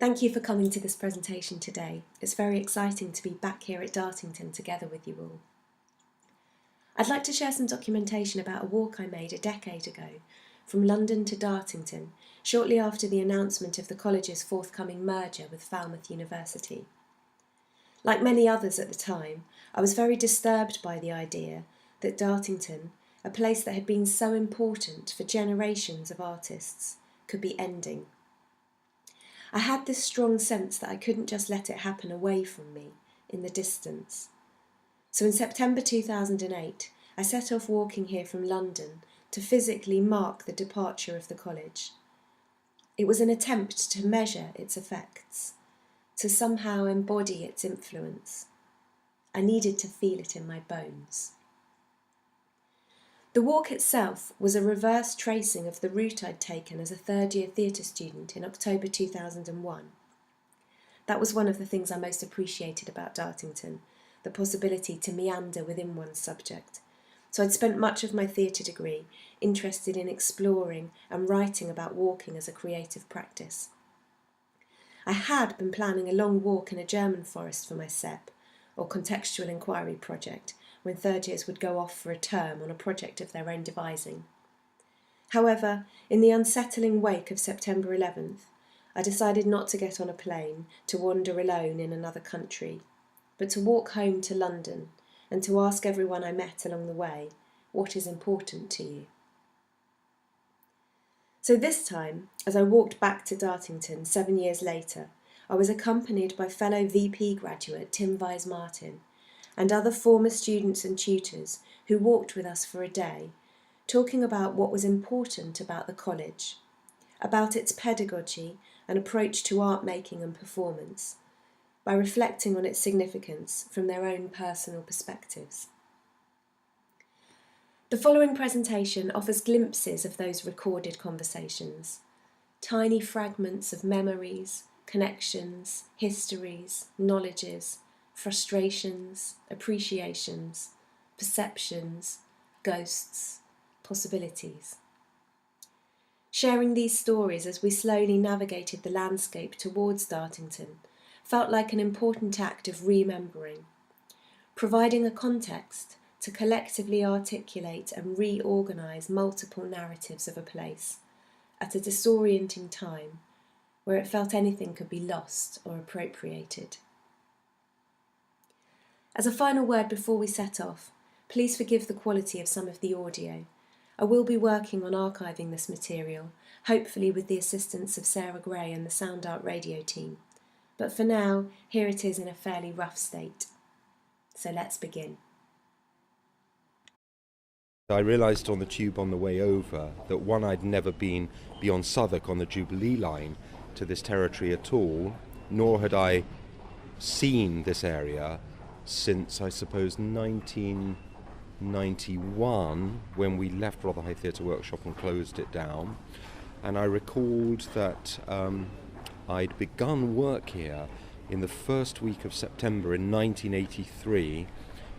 Thank you for coming to this presentation today. It's very exciting to be back here at Dartington together with you all. I'd like to share some documentation about a walk I made a decade ago from London to Dartington, shortly after the announcement of the college's forthcoming merger with Falmouth University. Like many others at the time, I was very disturbed by the idea that Dartington, a place that had been so important for generations of artists, could be ending. I had this strong sense that I couldn't just let it happen away from me, in the distance. So in September 2008, I set off walking here from London to physically mark the departure of the college. It was an attempt to measure its effects, to somehow embody its influence. I needed to feel it in my bones. The walk itself was a reverse tracing of the route I'd taken as a third-year theatre student in October 2001. That was one of the things I most appreciated about Dartington, the possibility to meander within one's subject. So I'd spent much of my theatre degree interested in exploring and writing about walking as a creative practice. I had been planning a long walk in a German forest for my CEP, or contextual inquiry project, when third years would go off for a term on a project of their own devising. However, in the unsettling wake of September 11th, I decided not to get on a plane to wander alone in another country, but to walk home to London and to ask everyone I met along the way, what is important to you? So this time, as I walked back to Dartington 7 years later, I was accompanied by fellow VP graduate Tim Weiss-Martin and other former students and tutors who walked with us for a day, talking about what was important about the college, about its pedagogy and approach to art making and performance, by reflecting on its significance from their own personal perspectives. The following presentation offers glimpses of those recorded conversations, tiny fragments of memories, connections, histories, knowledges, frustrations, appreciations, perceptions, ghosts, possibilities. Sharing these stories as we slowly navigated the landscape towards Dartington felt like an important act of remembering, providing a context to collectively articulate and reorganise multiple narratives of a place at a disorienting time where it felt anything could be lost or appropriated. As a final word before we set off, please forgive the quality of some of the audio. I will be working on archiving this material, hopefully with the assistance of Sarah Gray and the Sound Art Radio team. But for now, here it is in a fairly rough state. So let's begin. I realised on the tube on the way over that one, I'd never been beyond Southwark on the Jubilee line to this territory at all, nor had I seen this area since, I suppose, 1991, when we left Rotherhithe Theatre Workshop and closed it down. And I recalled that I'd begun work here in the first week of September in 1983,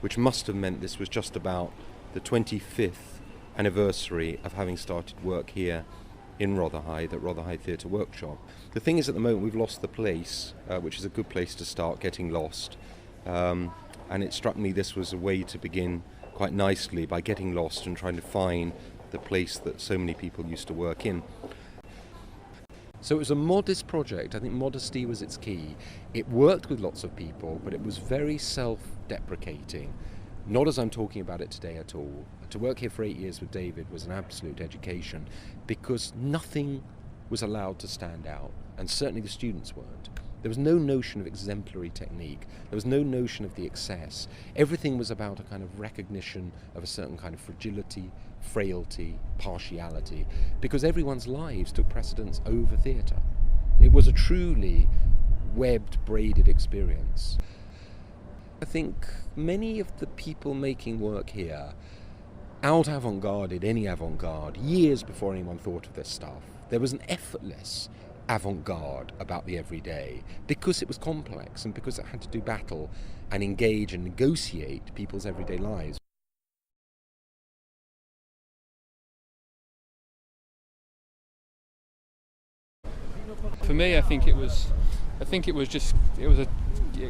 which must have meant this was just about the 25th anniversary of having started work here in Rotherhithe at Rotherhithe Theatre Workshop. The thing is, at the moment we've lost the place, which is a good place to start getting lost. And it struck me this was a way to begin quite nicely, by getting lost and trying to find the place that so many people used to work in. So it was a modest project. I think modesty was its key. It worked with lots of people, but it was very self-deprecating. Not as I'm talking about it today at all. To work here for 8 years with David was an absolute education, because nothing was allowed to stand out, and certainly the students weren't. There was no notion of exemplary technique. There was no notion of the excess. Everything was about a kind of recognition of a certain kind of fragility, frailty, partiality, because everyone's lives took precedence over theatre. It was a truly webbed, braided experience. I think many of the people making work here out-avant-garded any avant-garde years before anyone thought of this stuff. There was an effortless avant-garde about the everyday, because it was complex and because it had to do battle and engage and negotiate people's everyday lives. For me, I think it was I think it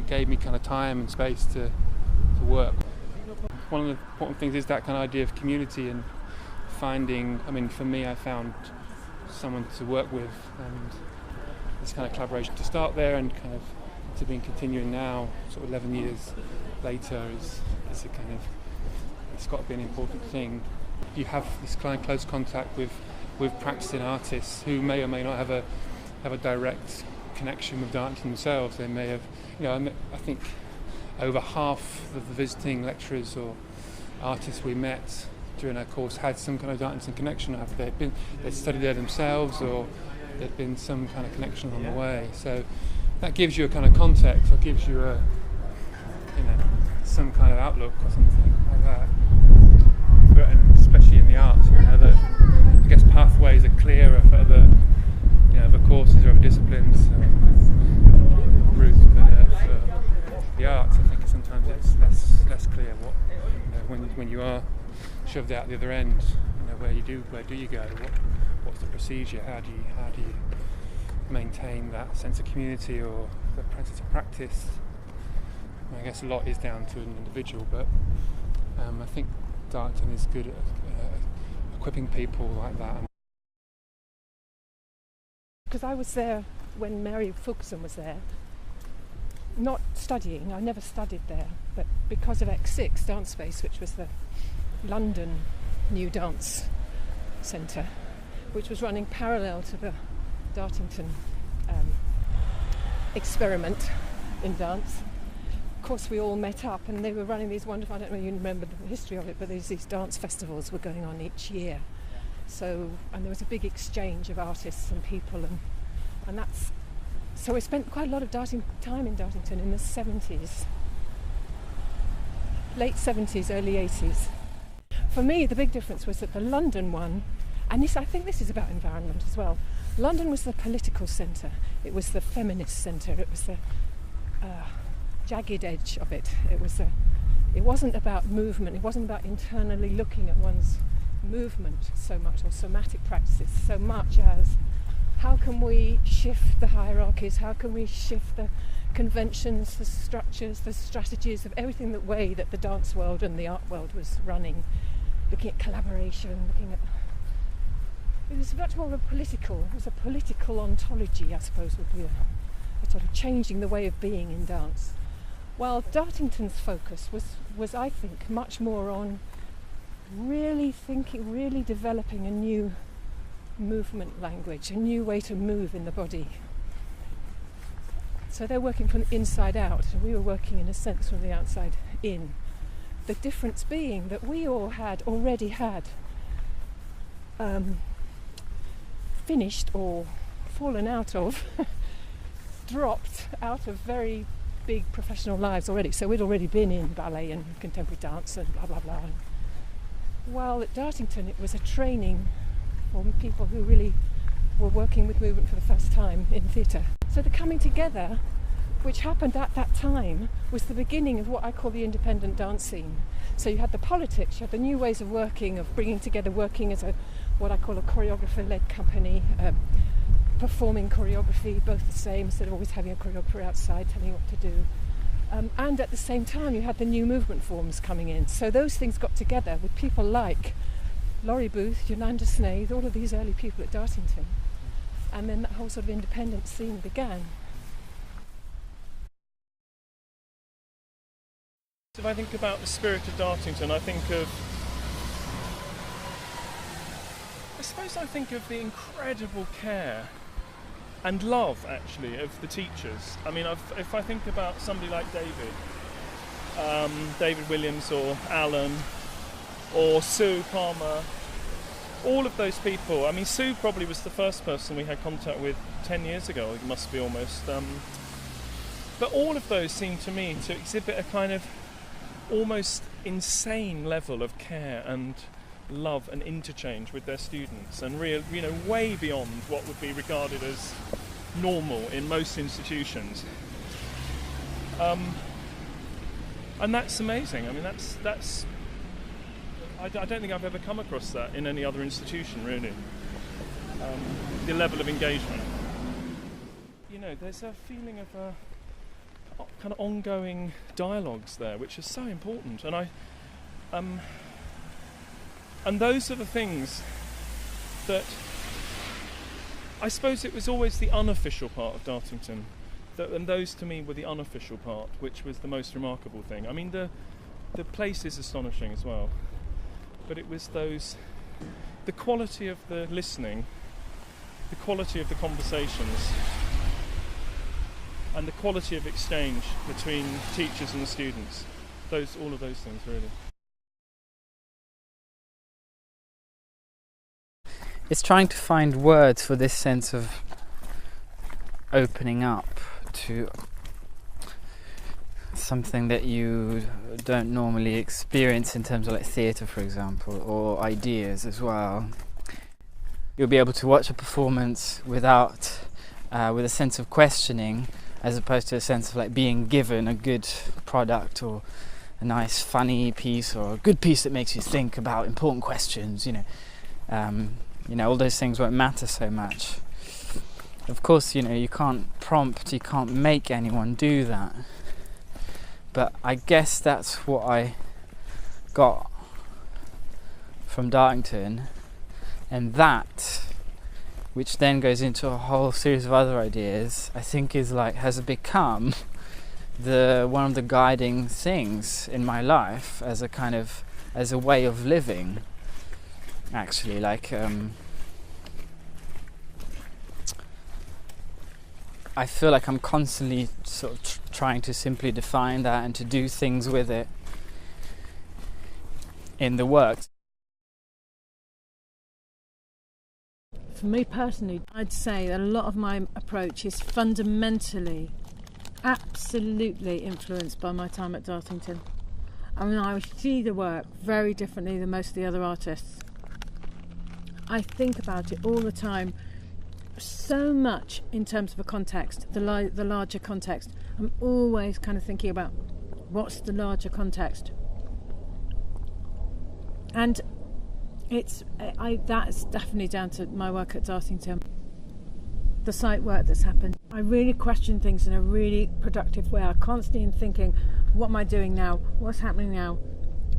gave me kind of time and space to work. One of the important things is that kind of idea of community and finding, for me, I found someone to work with, and this kind of collaboration to start there and kind of to be continuing now, sort of 11 years later, is a kind of, it's got to be an important thing. You have this kind of close contact with practicing artists who may or may not have a direct connection with Dartington themselves. They may have, I think over half of the visiting lecturers or artists we met during our course had some kind of Dartington connection. Either they'd studied there themselves, or there'd been some kind of connection on the way. So that gives you a kind of context, or gives you a, some kind of outlook or something like that. And especially in the arts, I guess pathways are clearer for other courses or other disciplines routes, but for the arts, I think sometimes it's less clear what when you are shoved out the other end. Where do you go? What's the procedure? How do you maintain that sense of community or the sense of practice? I guess a lot is down to an individual, but I think Dartington is good at equipping people like that. Because I was there when Mary Fulkerson was there, not studying. I never studied there, but because of X6 Dance Space, which was the London new dance centre, which was running parallel to the Dartington experiment in dance. Of course, we all met up, and they were running these wonderful, I don't know if you remember the history of it, but these dance festivals were going on each year. So, and there was a big exchange of artists and people, and that's, so I spent quite a lot of time in Dartington in the 70s, late 70s, early 80s. For me, the big difference was that the London one, and I think this is about environment as well, London was the political centre, it was the feminist centre, it was the jagged edge of it. It wasn't about movement, it wasn't about internally looking at one's movement so much, or somatic practices so much as how can we shift the hierarchies, how can we shift the conventions, the structures, the strategies of everything that the dance world and the art world was running, looking at collaboration, it was much more of a political ontology, I suppose, would be a sort of changing the way of being in dance. While Dartington's focus was I think much more on really developing a new movement language, a new way to move in the body. So they're working from the inside out, and we were working in a sense from the outside in. The difference being that we all had already had finished or fallen out of, dropped out of very big professional lives already. So we'd already been in ballet and contemporary dance and blah blah blah. While at Dartington it was a training for people who really were working with movement for the first time in theatre. So the coming together, which happened at that time, was the beginning of what I call the independent dance scene. So you had the politics, you had the new ways of working, of bringing together, working as what I call a choreographer-led company, performing choreography, both the same, instead of always having a choreographer outside telling you what to do. And at the same time you had the new movement forms coming in. So those things got together with people like Laurie Booth, Yolanda Snaith, all of these early people at Dartington. And then that whole sort of independent scene began. If I think about the spirit of Dartington, I suppose I think of the incredible care and love, actually, of the teachers. I mean, if I think about somebody like David Williams or Alan or Sue Palmer, all of those people. I mean, Sue probably was the first person we had contact with 10 years ago, it must be almost. But all of those seem to me to exhibit a kind of almost insane level of care and love and interchange with their students, and way beyond what would be regarded as normal in most institutions. And that's amazing. I mean, that's I don't think I've ever come across that in any other institution, really. The level of engagement. there's a feeling of kind of ongoing dialogues there, which is so important. And and those are the things that I suppose it was always the unofficial part of Dartington, and those to me were the unofficial part, which was the most remarkable thing. I mean, the place is astonishing as well, but it was the quality of the listening, the quality of the conversations, and the quality of exchange between teachers and the students. All of those things, really. It's trying to find words for this sense of opening up to something that you don't normally experience in terms of like theatre, for example, or ideas as well. You'll be able to watch a performance with a sense of questioning, as opposed to a sense of like being given a good product or a nice funny piece or a good piece that makes you think about important questions, all those things won't matter so much. Of course, you can't prompt, you can't make anyone do that. But I guess that's what I got from Dartington, and that, which then goes into a whole series of other ideas, I think has become one of the guiding things in my life as a way of living. Actually, I feel like I'm constantly sort of trying to simply define that and to do things with it in the work. For me personally, I'd say that a lot of my approach is fundamentally, absolutely influenced by my time at Dartington. I mean, I see the work very differently than most of the other artists. I think about it all the time, so much in terms of a context, the larger context. I'm always kind of thinking about what's the larger context. And that's definitely down to my work at Dartington. The site work that's happened. I really question things in a really productive way. I constantly am thinking, what am I doing now? What's happening now?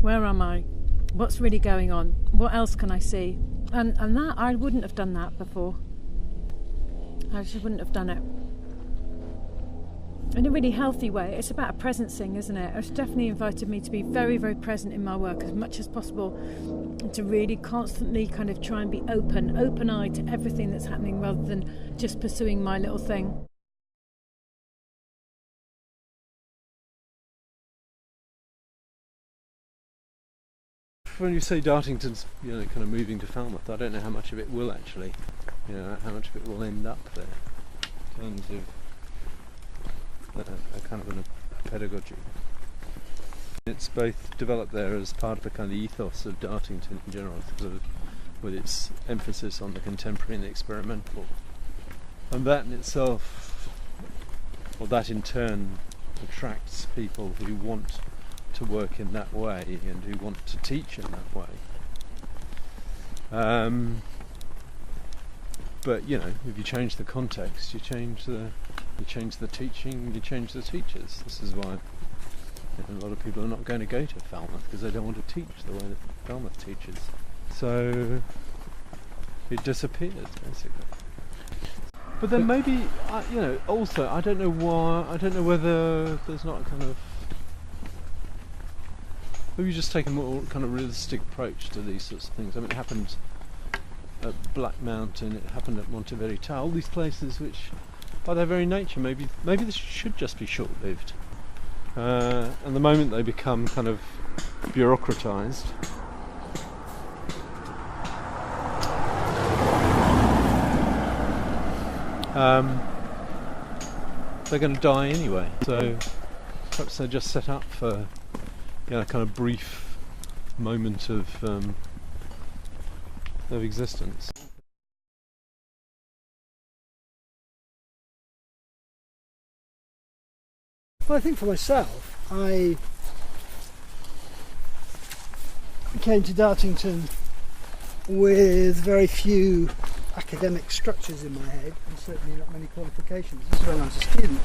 Where am I? What's really going on? What else can I see? And that, I wouldn't have done that before. I just wouldn't have done it. In a really healthy way. It's about a presencing, isn't it? It's definitely invited me to be very, very present in my work as much as possible, and to really constantly kind of try and be open-eyed to everything that's happening, rather than just pursuing my little thing. When you say Dartington's, kind of moving to Falmouth, I don't know how much of it will actually, how much of it will end up there in terms of a kind of a pedagogy. It's both developed there as part of the kind of ethos of Dartington in general, with its emphasis on the contemporary and the experimental, and that in itself, or that in turn, attracts people who want to work in that way and who want to teach in that way. But if you change the context, you change the teaching, you change the teachers. This is why a lot of people are not going to go to Falmouth, because they don't want to teach the way that Falmouth teaches. So it disappears basically. But then maybe also I don't know whether there's not a kind of, maybe you just take a more kind of realistic approach to these sorts of things. I mean, it happened at Black Mountain, it happened at Monteverita, all these places which, by their very nature, maybe this should just be short-lived. And the moment they become kind of bureaucratised, they're going to die anyway. So perhaps they're just set up for a kind of brief moment of existence. Well, I think for myself, I came to Dartington with very few academic structures in my head, and certainly not many qualifications. This is when I was a student.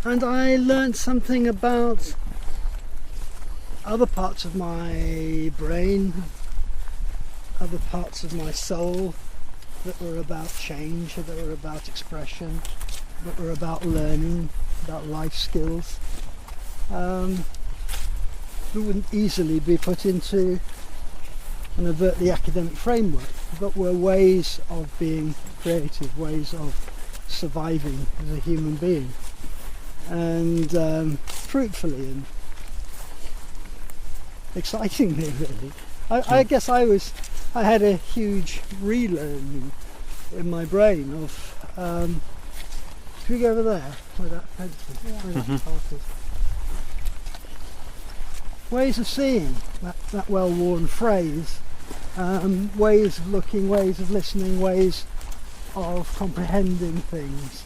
And I learned something about other parts of my brain, other parts of my soul that were about change, that were about expression, that were about learning, about life skills, that wouldn't easily be put into an overtly academic framework, but were ways of being creative, ways of surviving as a human being, and fruitfully and excitingly, really. I guess I had a huge relearning in my brain of should we go over there where that fence is, where that path is? Ways of seeing, that well-worn phrase, ways of looking, ways of listening, ways of comprehending things,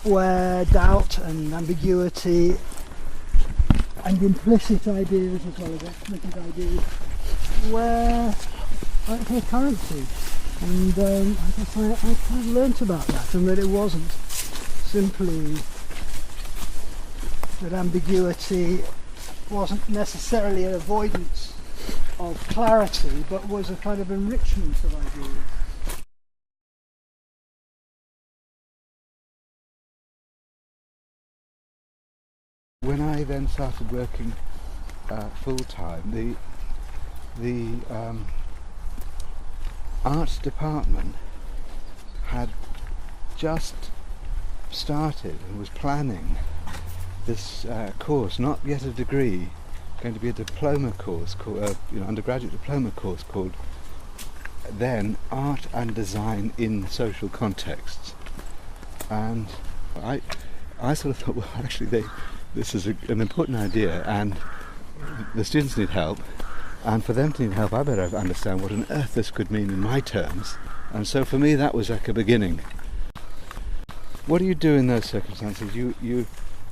where doubt and ambiguity and implicit ideas as well as explicit ideas were actually a currency. And I guess I kind of learnt about that, and that it wasn't simply that ambiguity wasn't necessarily an avoidance of clarity, but was a kind of enrichment of ideas. When I then started working full-time, the arts department had just started and was planning this course, not yet a degree, going to be a diploma course, called, undergraduate diploma course called then Art and Design in Social Contexts. And I sort of thought, well, actually this is an important idea, and the students need help, and for them to need help I better understand what on earth this could mean in my terms. And so for me that was like a beginning. What do you do in those circumstances?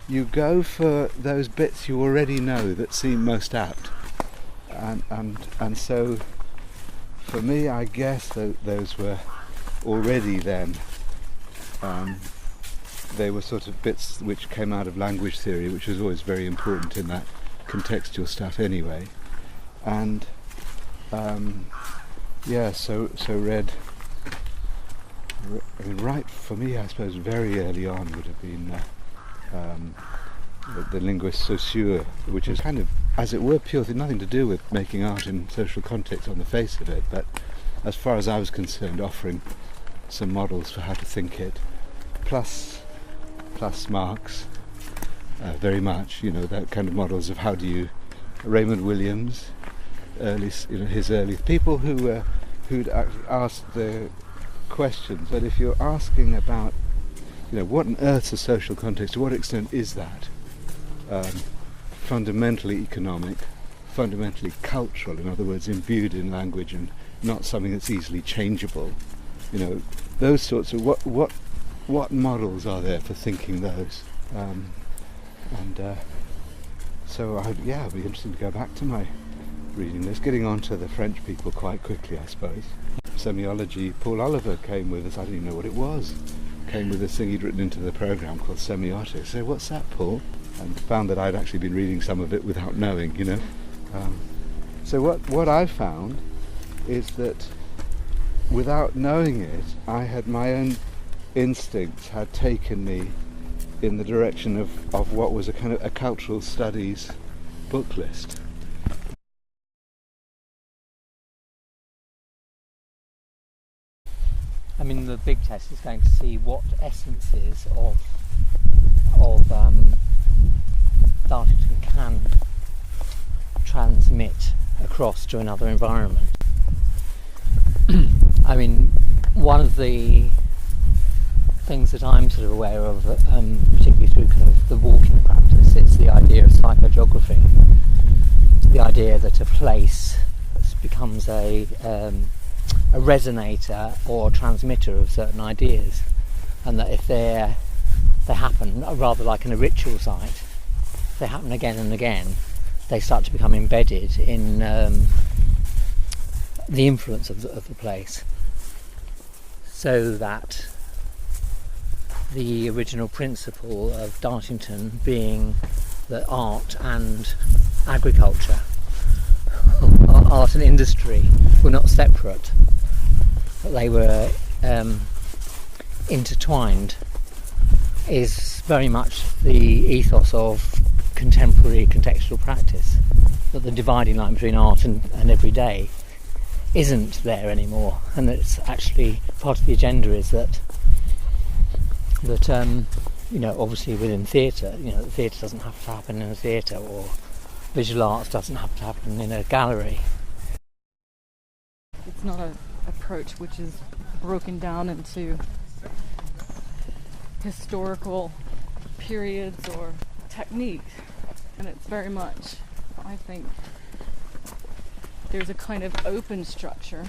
You go for those bits you already know that seem most apt, and so for me I guess those were already then they were sort of bits which came out of language theory, which was always very important in that contextual stuff anyway. And so read. I mean, right for me, I suppose, very early on would have been the linguist Saussure, which is kind of, as it were, pure, nothing to do with making art in social context on the face of it, but as far as I was concerned, offering some models for how to think it, plus Marx, very much, that kind of models of how do you, Raymond Williams, his early people who'd asked the questions, but if you're asking about, what on earth's a social context, to what extent is that fundamentally economic, fundamentally cultural, in other words, imbued in language and not something that's easily changeable, those sorts of what models are there for thinking those, so it'd be interesting to go back to my reading list, getting on to the French people quite quickly, I suppose. Semiology, Paul Oliver came with us, I didn't even know what it was, came with this thing he'd written into the programme called semiotics. So what's that, Paul? And found that I'd actually been reading some of it without knowing, So what I found is that without knowing it, I had my own instincts had taken me in the direction of what was a kind of a cultural studies book list. I mean, the big test is going to see what essences of Dartington can transmit across to another environment. I mean, one of the things that I'm sort of aware of, particularly through kind of the walking practice, is the idea of psychogeography. The idea that a place becomes a resonator or transmitter of certain ideas, and that if they happen, rather like in a ritual site, if they happen again and again, they start to become embedded in the influence of the place, so that the original principle of Dartington being that art and agriculture, art and industry, were not separate, that they were intertwined, is very much the ethos of contemporary contextual practice, that the dividing line between art and everyday isn't there anymore, and that it's actually part of the agenda is that obviously within theatre, the theatre doesn't have to happen in a theatre, or visual arts doesn't have to happen in a gallery. It's not an approach which is broken down into historical periods or techniques, and it's very much, I think, there's a kind of open structure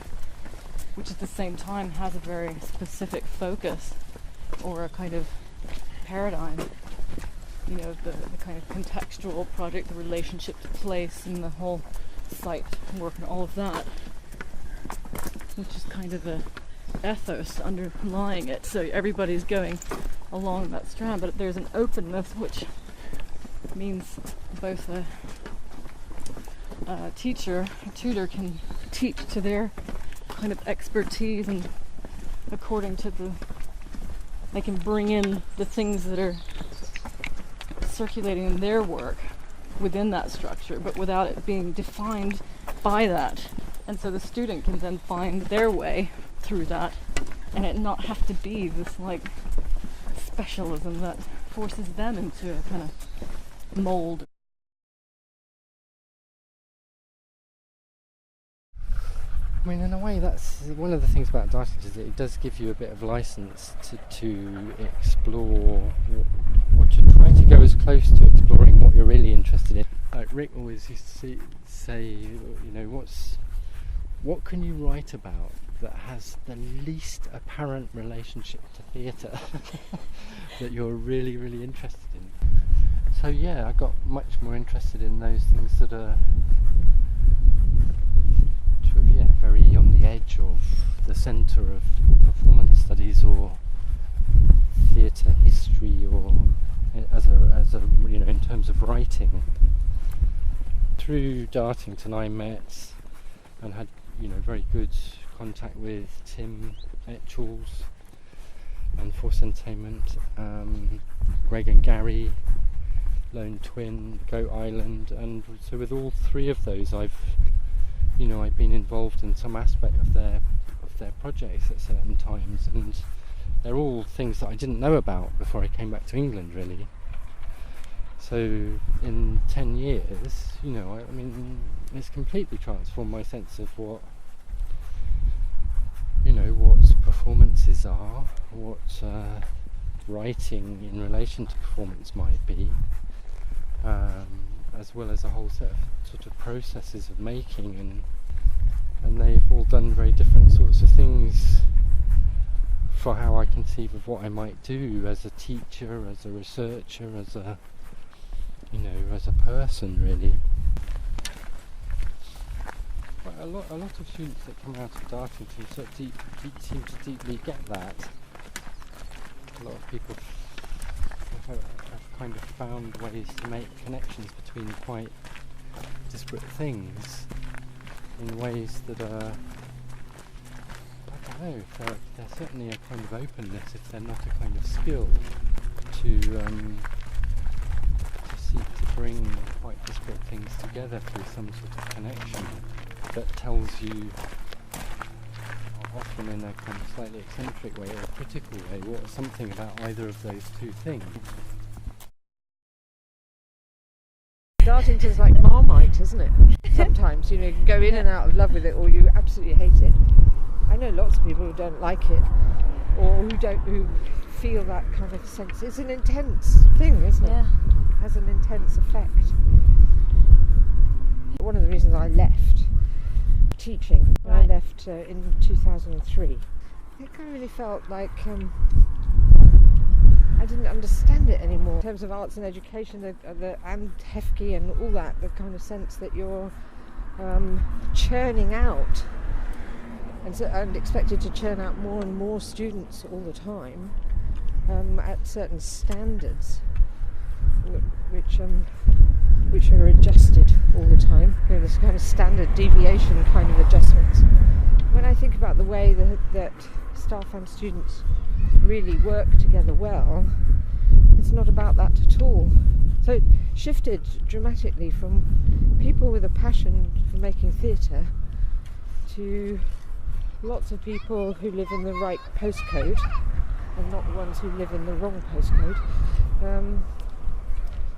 which at the same time has a very specific focus or a kind of paradigm, the kind of contextual project, the relationship to place and the whole site work and all of that, which is kind of a ethos underlying it, so everybody's going along that strand, but there's an openness which means both a tutor can teach to their kind of expertise, and according to they can bring in the things that are circulating in their work within that structure, but without it being defined by that. And so the student can then find their way through that, and it not have to be this like specialism that forces them into a kind of mold. I mean, in a way, that's one of the things about Dartington, is that it does give you a bit of license to explore, or to try to go as close to exploring what you're really interested in. Like Ric always used to say, what can you write about that has the least apparent relationship to theatre that you're really, really interested in? So yeah, I got much more interested in those things that are very on the edge of the centre of performance studies or theatre history, or as a in terms of writing. Through Dartington I met and had very good contact with Tim Etchells and Force Entertainment, Greg and Gary, Lone Twin, Goat Island, and so with all three of those I've been involved in some aspect of their projects at certain times, and they're all things that I didn't know about before I came back to England, really. So in 10 years, it's completely transformed my sense of what performances are, what writing in relation to performance might be, as well as a whole set of sort of processes of making, and they've all done very different sorts of things for how I conceive of what I might do as a teacher, as a researcher, as a person, really. But a lot of students that come out of Dartington sort of seem to deeply get that. A lot of people have kind of found ways to make connections between quite disparate things in ways that are, I don't know, they're certainly a kind of openness, if they're not a kind of skill, to seek to bring quite disparate things together through some sort of connection that tells you, often in a kind of slightly eccentric way or a critical way, something about either of those two things. Dartington's like Marmite, isn't it? Sometimes, you can go in and out of love with it, or you absolutely hate it. I know lots of people who don't like it, or who feel that kind of sense. It's an intense thing, isn't it? Yeah. It has an intense effect. One of the reasons I left teaching, Right. I left in 2003, it kind of really felt like I didn't understand it anymore in terms of arts and education, the and Hefke and all that, the kind of sense that you're churning out and expected to churn out more and more students all the time at certain standards, which are adjusted all the time. There's kind of standard deviation kind of adjustments. When I think about the way that staff and students really work together well, it's not about that at all. So it shifted dramatically from people with a passion for making theatre to lots of people who live in the right postcode and not the ones who live in the wrong postcode,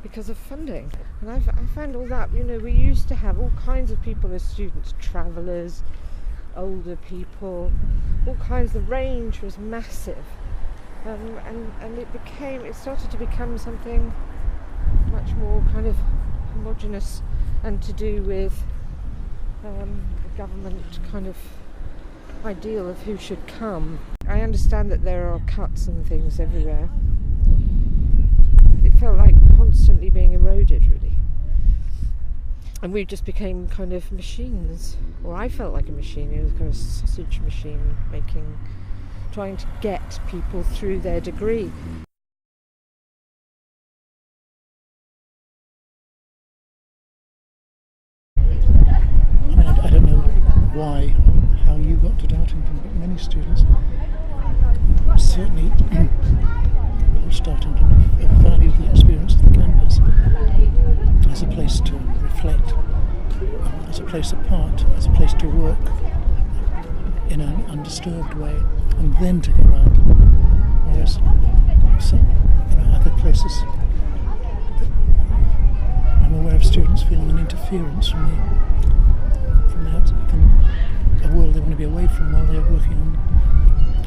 because of funding. And I found all that, we used to have all kinds of people as students, travellers, older people, all kinds. The range was massive, and it started to become something much more kind of homogenous and to do with the government kind of ideal of who should come. I understand that there are cuts and things everywhere. It felt like constantly being eroded, really. And we just became kind of machines, or I felt like a machine, it was kind of sausage machine trying to get people through their degree. I don't know why or how you got to Dartington, but many students certainly post-Dartington have valued the experience of the campus as a place to reflect, as a place apart, as a place to work in an undisturbed way, and then to go out. Whereas some other places, I'm aware of students feeling an interference from a world they want to be away from while they're working on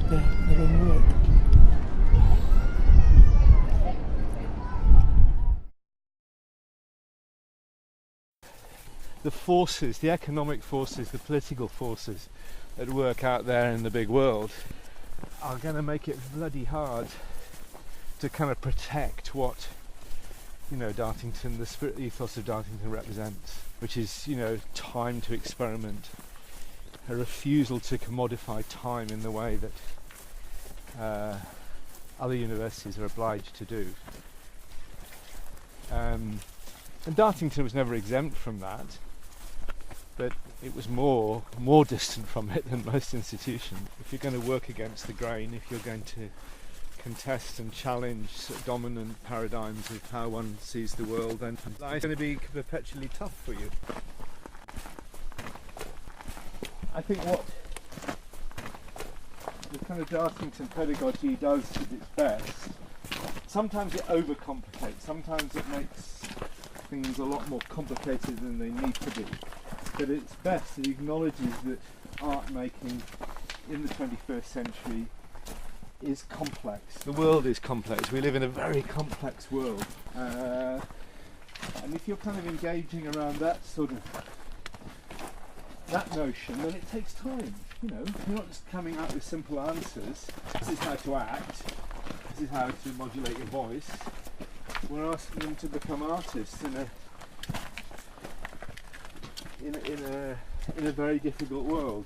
their own work. The forces, the economic forces, the political forces that work out there in the big world are going to make it bloody hard to kind of protect what, Dartington, the spirit ethos of Dartington represents, which is, time to experiment, a refusal to commodify time in the way that other universities are obliged to do. And Dartington was never exempt from that, but it was more distant from it than most institutions. If you're going to work against the grain, if you're going to contest and challenge dominant paradigms of how one sees the world, then it's going to be perpetually tough for you. I think what the kind of Dartington pedagogy does at its best, sometimes it overcomplicates, sometimes it makes things a lot more complicated than they need to be. But at its best, it acknowledges that art making in the 21st century is complex. The world is complex. We live in a very complex world. And if you're kind of engaging around that that notion, then it takes time. You're not just coming out with simple answers. This is how to act. This is how to modulate your voice. We're asking them to become artists in a very difficult world.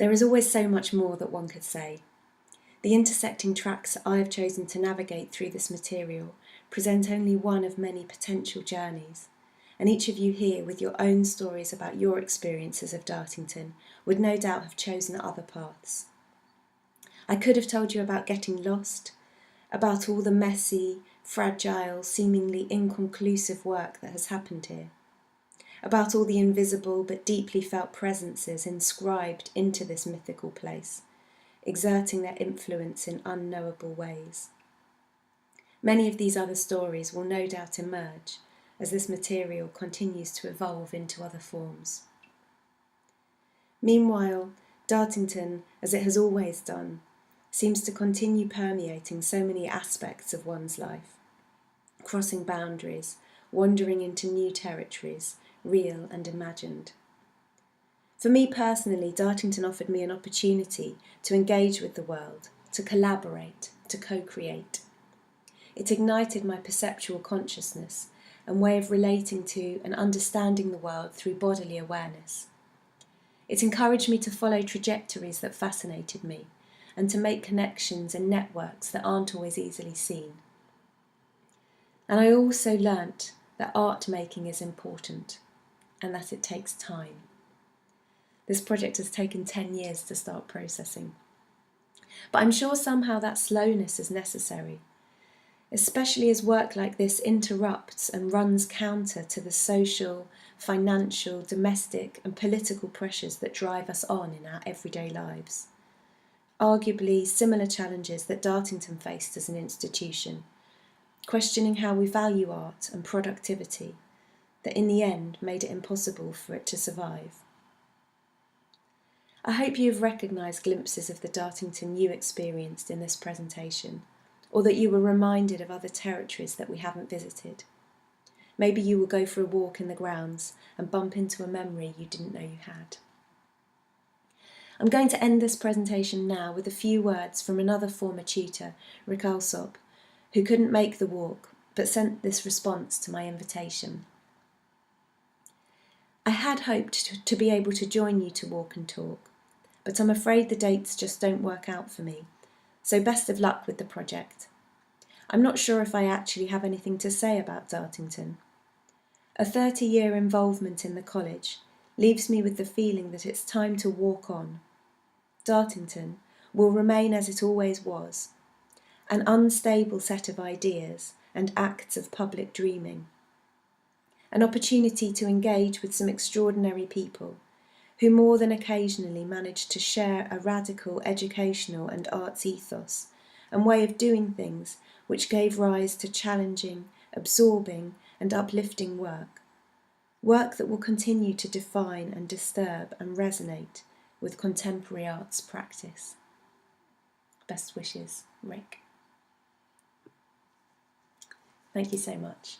There is always so much more that one could say. The intersecting tracks I have chosen to navigate through this material present only one of many potential journeys, and each of you here with your own stories about your experiences of Dartington would no doubt have chosen other paths. I could have told you about getting lost, about all the messy, fragile, seemingly inconclusive work that has happened here, about all the invisible but deeply felt presences inscribed into this mythical place, exerting their influence in unknowable ways. Many of these other stories will no doubt emerge as this material continues to evolve into other forms. Meanwhile, Dartington, as it has always done, seems to continue permeating so many aspects of one's life, crossing boundaries, wandering into new territories, real and imagined. For me personally, Dartington offered me an opportunity to engage with the world, to collaborate, to co-create. It ignited my perceptual consciousness and way of relating to and understanding the world through bodily awareness. It encouraged me to follow trajectories that fascinated me and to make connections and networks that aren't always easily seen. And I also learnt that art making is important and that it takes time. This project has taken 10 years to start processing. But I'm sure somehow that slowness is necessary, especially as work like this interrupts and runs counter to the social, financial, domestic and political pressures that drive us on in our everyday lives. Arguably similar challenges that Dartington faced as an institution, questioning how we value art and productivity, that in the end made it impossible for it to survive. I hope you have recognised glimpses of the Dartington you experienced in this presentation, or that you were reminded of other territories that we haven't visited. Maybe you will go for a walk in the grounds and bump into a memory you didn't know you had. I'm going to end this presentation now with a few words from another former tutor, Ric Allsopp, who couldn't make the walk but sent this response to my invitation. I had hoped to be able to join you to walk and talk, but I'm afraid the dates just don't work out for me, so best of luck with the project. I'm not sure if I actually have anything to say about Dartington. A 30-year involvement in the college leaves me with the feeling that it's time to walk on. Dartington will remain as it always was, an unstable set of ideas and acts of public dreaming. An opportunity to engage with some extraordinary people who more than occasionally managed to share a radical educational and arts ethos and way of doing things which gave rise to challenging, absorbing and uplifting work that will continue to define and disturb and resonate with contemporary arts practice. Best wishes, Ric. Thank you so much.